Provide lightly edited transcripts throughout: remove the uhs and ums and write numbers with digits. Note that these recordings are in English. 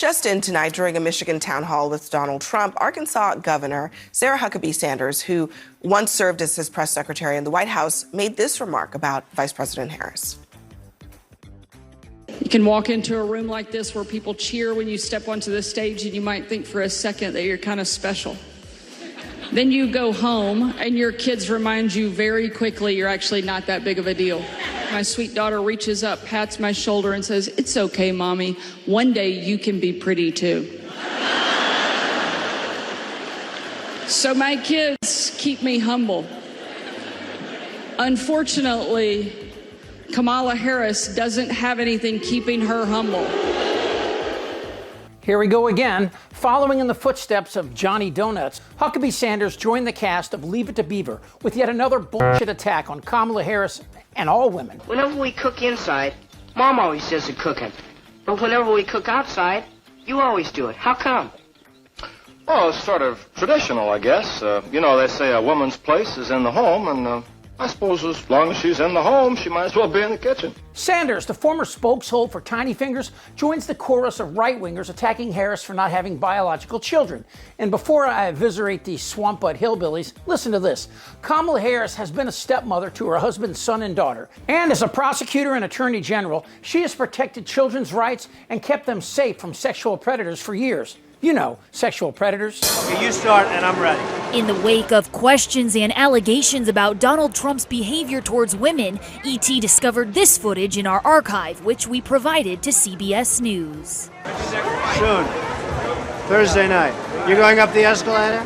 Just in tonight, during a Michigan town hall with Donald Trump, Arkansas Governor Sarah Huckabee Sanders, who once served as his press secretary in the White House, made this remark about Vice President Harris. You can walk into a room like this where people cheer when you step onto the stage, and you might think for a second that you're kind of special. Then you go home and your kids remind you very quickly you're actually not that big of a deal. My sweet daughter reaches up, pats my shoulder, and says, "It's okay, Mommy. One day you can be pretty too." So my kids keep me humble. Unfortunately, Kamala Harris doesn't have anything keeping her humble. Here we go again. Following in the footsteps of Johnny Donuts, Huckabee Sanders joined the cast of Leave It to Beaver with yet another bullshit attack on Kamala Harris and all women. Whenever we cook inside, Mom always does the cooking. But whenever we cook outside, you always do it. How come? Well, it's sort of traditional, I guess. They say a woman's place is in the home, and I suppose as long as she's in the home, she might as well be in the kitchen. Sanders, the former spokeshole for Tiny Fingers, joins the chorus of right-wingers attacking Harris for not having biological children. And before I eviscerate these swamp butt hillbillies, listen to this. Kamala Harris has been a stepmother to her husband's son and daughter. And as a prosecutor and attorney general, she has protected children's rights and kept them safe from sexual predators for years. You know, sexual predators. Okay, you start and I'm ready. In the wake of questions and allegations about Donald Trump's behavior towards women, ET discovered this footage in our archive, which we provided to CBS News. Soon. Thursday night. You're going up the escalator?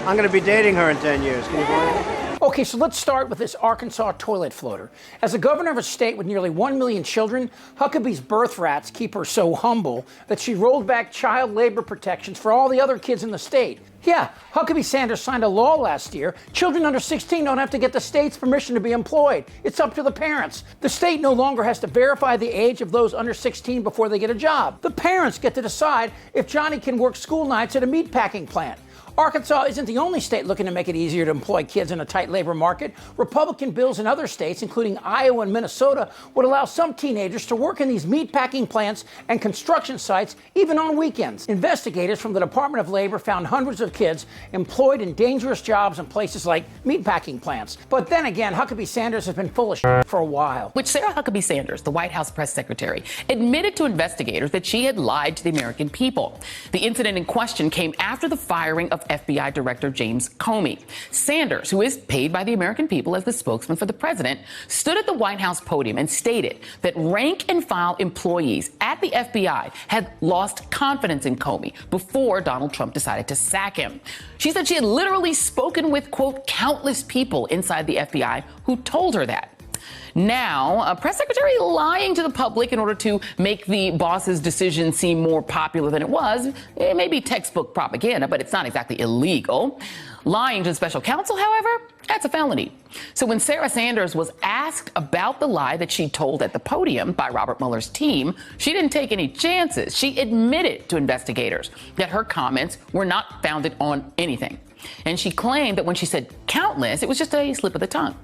I'm going to be dating her in 10 years. Can you believe it? Okay, so let's start with this Arkansas toilet floater. As a governor of a state with nearly 1 million children, Huckabee's birth rats keep her so humble that she rolled back child labor protections for all the other kids in the state. Yeah, Huckabee Sanders signed a law last year. Children under 16 don't have to get the state's permission to be employed. It's up to the parents. The state no longer has to verify the age of those under 16 before they get a job. The parents get to decide if Johnny can work school nights at a meatpacking plant. Arkansas isn't the only state looking to make it easier to employ kids in a tight labor market. Republican bills in other states, including Iowa and Minnesota, would allow some teenagers to work in these meatpacking plants and construction sites, even on weekends. Investigators from the Department of Labor found hundreds of kids employed in dangerous jobs in places like meatpacking plants. But then again, Huckabee Sanders has been full of shit for a while. Which Sarah Huckabee Sanders, the White House press secretary, admitted to investigators that she had lied to the American people. The incident in question came after the firing of FBI Director James Comey. Sanders, who is paid by the American people as the spokesman for the president, stood at the White House podium and stated that rank and file employees at the FBI had lost confidence in Comey before Donald Trump decided to sack him. She said she had literally spoken with, quote, countless people inside the FBI who told her that. Now, a press secretary lying to the public in order to make the boss's decision seem more popular than it was. It may be textbook propaganda, but it's not exactly illegal. Lying to the special counsel, however, that's a felony. So when Sarah Sanders was asked about the lie that she told at the podium by Robert Mueller's team, she didn't take any chances. She admitted to investigators that her comments were not founded on anything. And she claimed that when she said countless, it was just a slip of the tongue.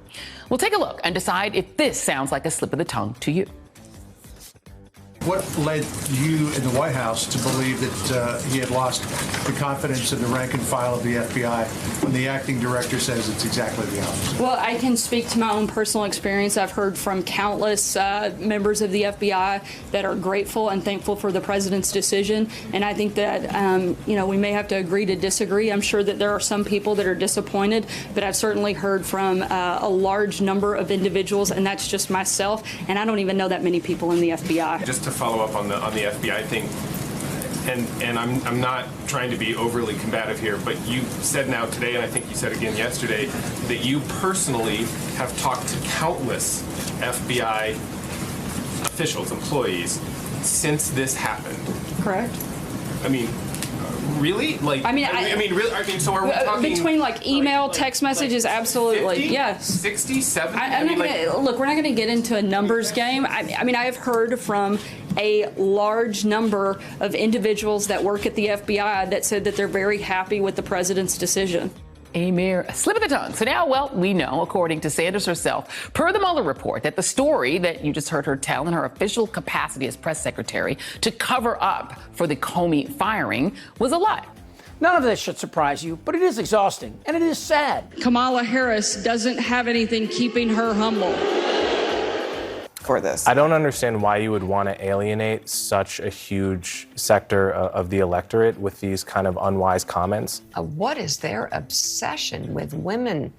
We'll take a look and decide if this sounds like a slip of the tongue to you. What led you in the White House to believe that he had lost the confidence in the rank and file of the FBI when the acting director says it's exactly the opposite? Well, I can speak to my own personal experience. I've heard from countless members of the FBI that are grateful and thankful for the president's decision. And I think that, we may have to agree to disagree. I'm sure that there are some people that are disappointed, but I've certainly heard from a large number of individuals, and that's just myself. And I don't even know that many people in the FBI. Just to follow up on the FBI thing, and I'm not trying to be overly combative here, but you said now today, and I think you said again yesterday, that you personally have talked to countless FBI officials, employees, since this happened. Correct. I mean, really? Like, so are we talking between like email, text messages? Absolutely, 50, yes. 60, 70? Look, we're not going to get into a numbers game. I have heard from a large number of individuals that work at the FBI that said that they're very happy with the president's decision. A mere slip of the tongue. So now, well, we know, according to Sanders herself, per the Mueller report, that the story that you just heard her tell in her official capacity as press secretary to cover up for the Comey firing was a lie. None of this should surprise you, but it is exhausting, and it is sad. Kamala Harris doesn't have anything keeping her humble. For this. I don't understand why you would want to alienate such a huge sector of the electorate with these kind of unwise comments. What is their obsession with women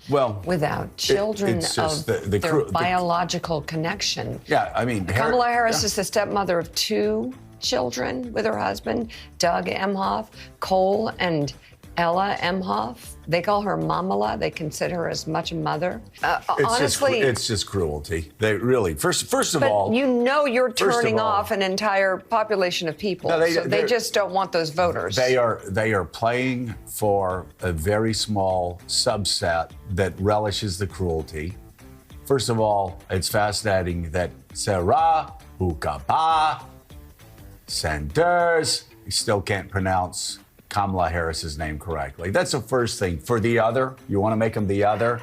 without children it's just of their biological connection? Yeah, I mean, Kamala Harris is the stepmother of 2 children with her husband, Doug Emhoff, Cole and Ella Emhoff. They call her Mamala. They consider her as much a mother. Honestly, it's just cruelty. They really, first of all, you know, you're turning off an entire population of people. No, they just don't want those voters. They are playing for a very small subset that relishes the cruelty. First of all, it's fascinating that Sarah Huckabee Sanders, you still can't pronounce Kamala Harris's name correctly. That's the first thing. For the other, you want to make them the other,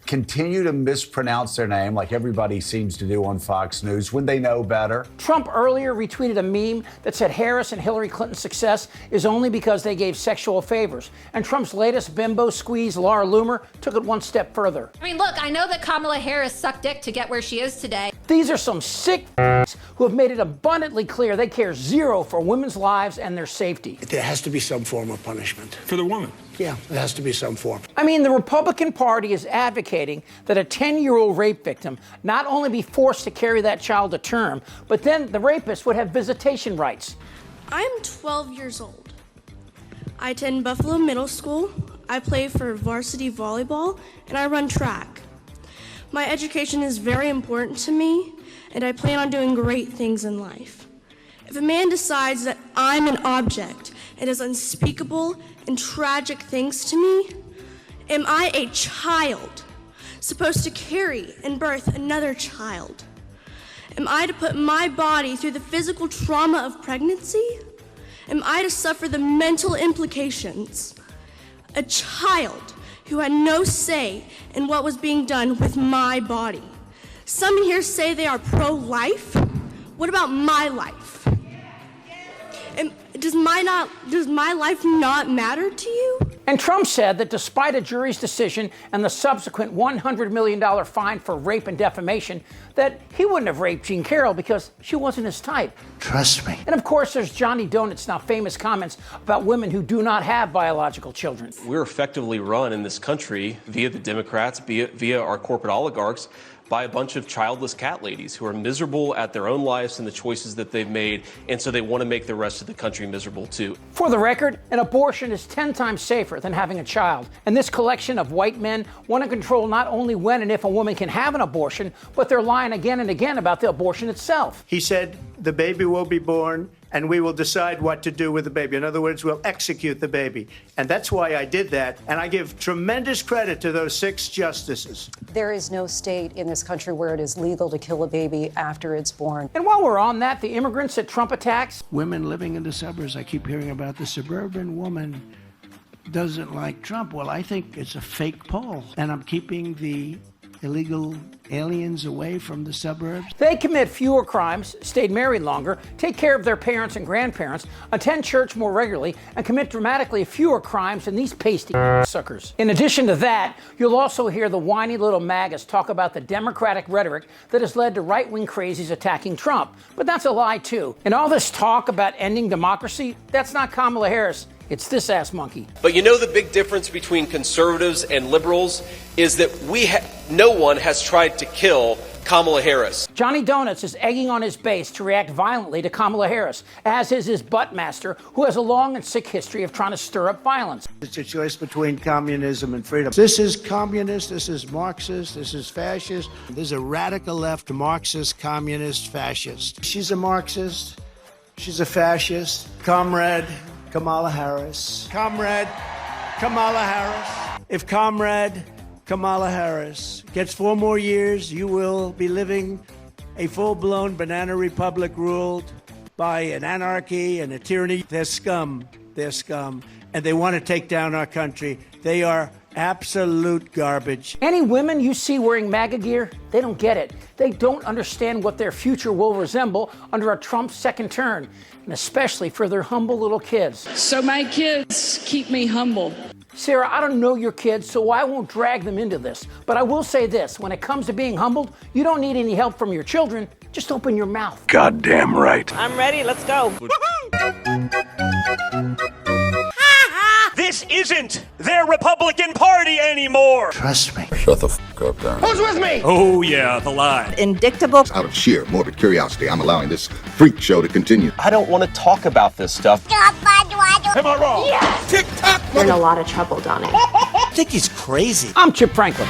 continue to mispronounce their name like everybody seems to do on Fox News when they know better. Trump earlier retweeted a meme that said Harris and Hillary Clinton's success is only because they gave sexual favors. And Trump's latest bimbo squeeze, Laura Loomer, took it one step further. I mean, look, I know that Kamala Harris sucked dick to get where she is today. These are some sick who have made it abundantly clear they care zero for women's lives and their safety. There has to be some form of punishment. For the woman? Yeah, there has to be some form. I mean, the Republican Party is advocating that a 10-year-old rape victim not only be forced to carry that child to term, but then the rapist would have visitation rights. I'm 12 years old. I attend Buffalo Middle School. I play for varsity volleyball, and I run track. My education is very important to me, and I plan on doing great things in life. If a man decides that I'm an object and does unspeakable and tragic things to me, am I a child supposed to carry and birth another child? Am I to put my body through the physical trauma of pregnancy? Am I to suffer the mental implications? A child who had no say in what was being done with my body. Some here say they are pro-life. What about my life? Does my life not matter to you? And Trump said that despite a jury's decision and the subsequent $100 million fine for rape and defamation, that he wouldn't have raped Jean Carroll because she wasn't his type. Trust me. And of course, there's Johnny Donut's now famous comments about women who do not have biological children. We're effectively run in this country via the Democrats, via our corporate oligarchs, by a bunch of childless cat ladies who are miserable at their own lives and the choices that they've made, and so they want to make the rest of the country miserable too. For the record, an abortion is 10 times safer than having a child. And this collection of white men want to control not only when and if a woman can have an abortion, but they're lying again and again about the abortion itself. He said the baby will be born and we will decide what to do with the baby. In other words, we'll execute the baby. And that's why I did that. And I give tremendous credit to those 6 justices. There is no state in this country where it is legal to kill a baby after it's born. And while we're on that, the immigrants that Trump attacks. Women living in the suburbs, I keep hearing about the suburban woman doesn't like Trump. Well, I think it's a fake poll. And I'm keeping the illegal aliens away from the suburbs. They commit fewer crimes, stayed married longer, take care of their parents and grandparents, attend church more regularly, and commit dramatically fewer crimes than these pasty suckers. In addition to that, you'll also hear the whiny little MAGAs talk about the Democratic rhetoric that has led to right-wing crazies attacking Trump. But that's a lie, too. And all this talk about ending democracy, that's not Kamala Harris. It's this ass monkey. But you know the big difference between conservatives and liberals is that no one has tried to kill Kamala Harris. Johnny Donuts is egging on his base to react violently to Kamala Harris, as is his buttmaster, who has a long and sick history of trying to stir up violence. It's a choice between communism and freedom. This is communist, this is Marxist, this is fascist. This is a radical left Marxist, communist, fascist. She's a Marxist, she's a fascist. Comrade Kamala Harris. Comrade Kamala Harris. If Comrade Kamala Harris gets 4 more years, you will be living a full-blown banana republic ruled by an anarchy and a tyranny. They're scum. They're scum. And they want to take down our country. They are Absolute garbage. Any women you see wearing MAGA gear, they don't get it. They don't understand what their future will resemble under a Trump second term, and especially for their humble little kids. So my kids keep me humble. Sarah, I don't know your kids, so I won't drag them into this. But I will say this, when it comes to being humbled, you don't need any help from your children. Just open your mouth. Goddamn right. I'm ready. Let's go. This isn't their Republican Party anymore. Trust me. Shut the fuck up, Darren. Who's with me? Oh, yeah, the lie. Indictable. Out of sheer morbid curiosity, I'm allowing this freak show to continue. I don't want to talk about this stuff. Am I wrong? Yes. Tick-tock. You're in a lot of trouble, Donnie. I think he's crazy. I'm Chip Franklin.